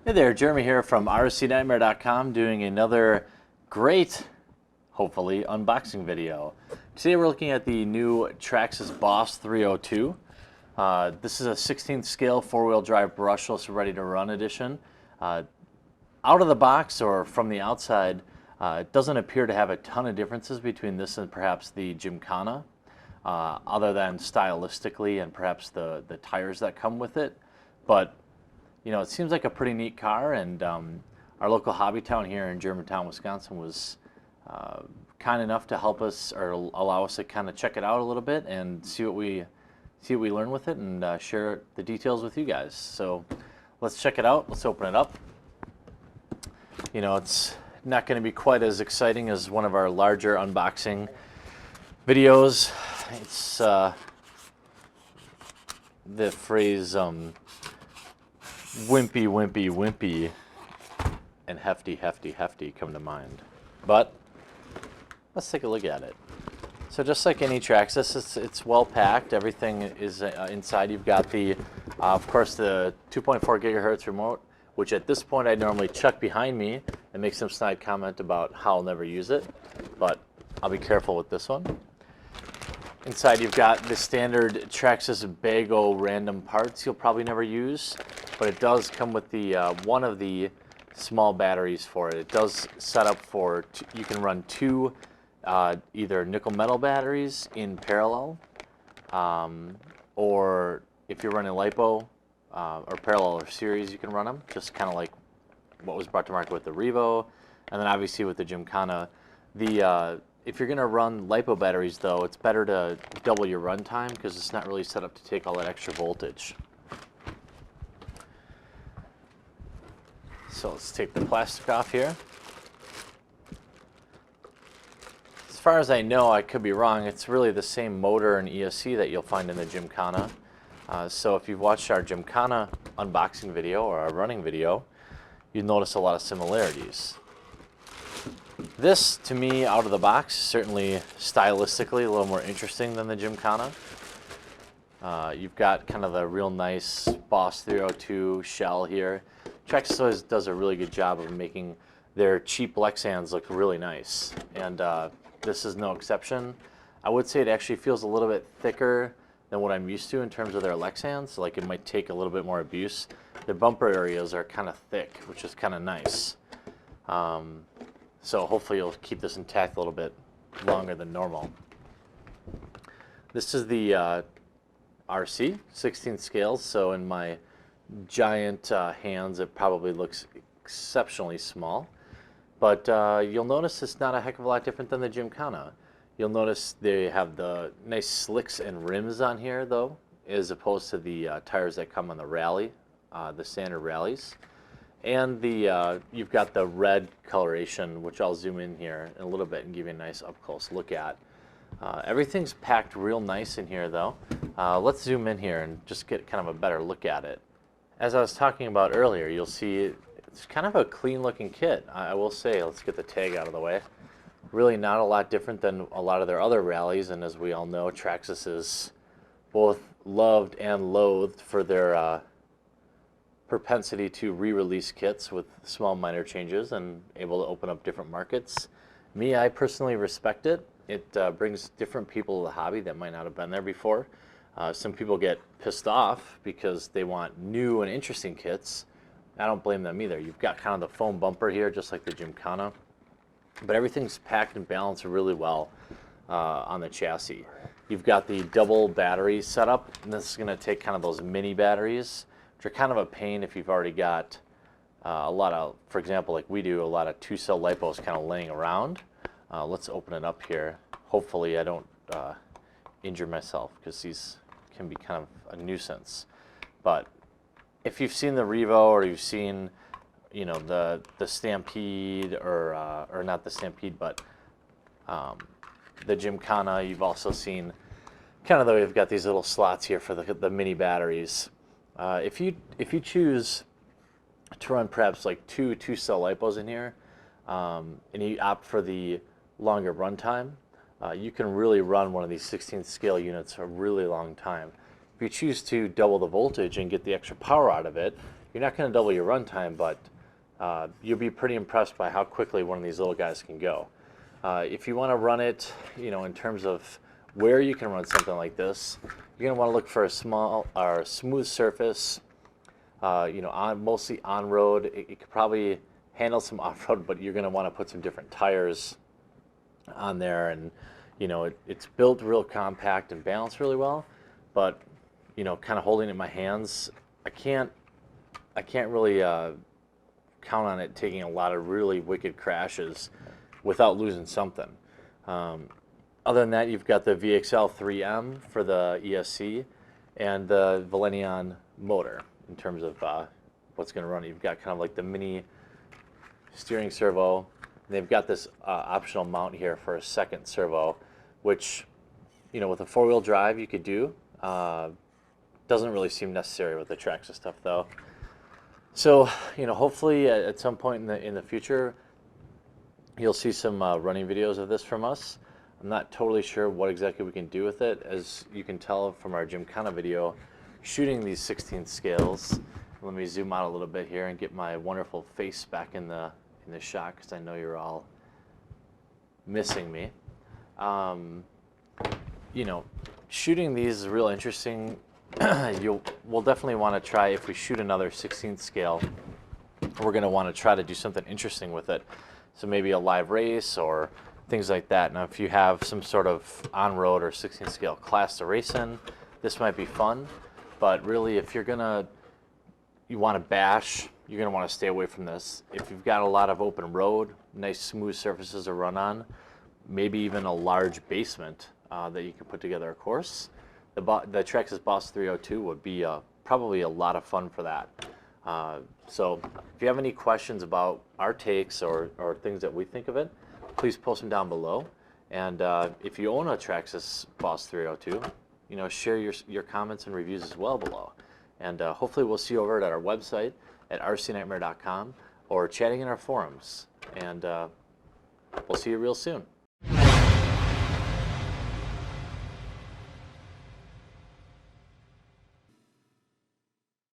Hey there, Jeremy here from rcnightmare.com doing another great, hopefully, unboxing video. Today we're looking at the new Traxxas Boss 302. This is a 16th scale four-wheel drive brushless ready to run edition. Out of the box or from the outside, it doesn't appear to have a ton of differences between this and perhaps the Gymkhana, other than stylistically and perhaps the tires that come with it. But you know, it seems like a pretty neat car, and our local hobby town here in Germantown, Wisconsin was kind enough to help us or allow us to kind of check it out a little bit and see what we learn with it and share the details with you guys. So let's check it out. Let's open it up. You know, it's not going to be quite as exciting as one of our larger unboxing videos. It's the phrase wimpy, wimpy, wimpy, and hefty, hefty, hefty come to mind. But let's take a look at it. So just like any Traxxas, it's well packed. Everything is inside. You've got the, of course, the 2.4 gigahertz remote, which at this point I normally chuck behind me and make some snide comment about how I'll never use it, but I'll be careful with this one. Inside you've got the standard Traxxas Bago random parts you'll probably never use, but it does come with the one of the small batteries for it. It does set up for, you can run two either nickel metal batteries in parallel, or if you're running LiPo or parallel or series, you can run them, just kind of like what was brought to market with the Revo, and then obviously with the Gymkhana. If you're going to run LiPo batteries, though, it's better to double your run time because it's not really set up to take all that extra voltage. So let's take the plastic off here. As far as I know, I could be wrong, it's really the same motor and ESC that you'll find in the Gymkhana. So if you've watched our Gymkhana unboxing video or our running video, you'd notice a lot of similarities. This, to me, out of the box, certainly stylistically a little more interesting than the Gymkhana. You've got kind of the real nice Boss 302 shell here. Traxxas always does a really good job of making their cheap Lexans look really nice, and this is no exception. I would say it actually feels a little bit thicker than what I'm used to in terms of their Lexans. Like it might take a little bit more abuse. The bumper areas are kind of thick, which is kind of nice. So hopefully you'll keep this intact a little bit longer than normal. This is the RC, 16th scales, so in my giant hands it probably looks exceptionally small. But you'll notice it's not a heck of a lot different than the Gymkhana. You'll notice they have the nice slicks and rims on here, though, as opposed to the tires that come on the Rally, the standard Rallies. And the you've got the red coloration, which I'll zoom in here in a little bit and give you a nice up-close look at. Everything's packed real nice in here, though. Let's zoom in here and just get kind of a better look at it. As I was talking about earlier, you'll see it's kind of a clean-looking kit. I will say, let's get the tag out of the way. Really not a lot different than a lot of their other Rallies, and as we all know, Traxxas is both loved and loathed for their propensity to re-release kits with small minor changes and able to open up different markets. Me, I personally respect it. It brings different people to the hobby that might not have been there before. Some people get pissed off because they want new and interesting kits. I don't blame them either. You've got kind of the foam bumper here, just like the Gymkhana, but everything's packed and balanced really well on the chassis. You've got the double battery setup, and this is going to take kind of those mini batteries, which are kind of a pain if you've already got a lot of, for example, like we do, a lot of 2-cell LiPos kind of laying around. Let's open it up here. Hopefully I don't injure myself because these can be kind of a nuisance. But if you've seen the Revo or you've seen, you know, the Stampede or not the Stampede, but the Gymkhana, you've also seen kind of the way we've got these little slots here for the mini batteries. If you choose to run perhaps like two 2-cell LiPos in here, and you opt for the longer runtime, you can really run one of these 16th scale units a really long time. If you choose to double the voltage and get the extra power out of it, you're not going to double your runtime, but you'll be pretty impressed by how quickly one of these little guys can go. If you want to run it, in terms of where you can run something like this, you're going to want to look for a small or smooth surface, mostly on-road. It could probably handle some off-road, but you're going to want to put some different tires on there, and it's built real compact and balanced really well, but kind of holding it in my hands, I can't really count on it taking a lot of really wicked crashes without losing something. Other than that, you've got the VXL 3M for the ESC and the Valenion motor in terms of what's going to run. You've got kind of like the mini steering servo. And they've got this optional mount here for a second servo, which, with a four-wheel drive you could do. Doesn't really seem necessary with the Traxxas stuff though. So, hopefully at some point in the future, you'll see some running videos of this from us. I'm not totally sure what exactly we can do with it. As you can tell from our Gymkhana video, shooting these 16th scales. Let me zoom out a little bit here and get my wonderful face back in the shot, because I know you're all missing me. Shooting these is real interesting. We'll definitely want to try, if we shoot another 16th scale, we're going to want to try to do something interesting with it. So maybe a live race or things like that. Now, if you have some sort of on-road or 16th scale class to race in, this might be fun. But really, if you want to bash, you're going to want to stay away from this. If you've got a lot of open road, nice smooth surfaces to run on, maybe even a large basement that you can put together a course, the Traxxas Boss 302 would be probably a lot of fun for that. So if you have any questions about our takes or things that we think of it, please post them down below. And if you own a Traxxas Boss 302, share your comments and reviews as well below. And hopefully we'll see you over at our website at rcnightmare.com or chatting in our forums. And we'll see you real soon.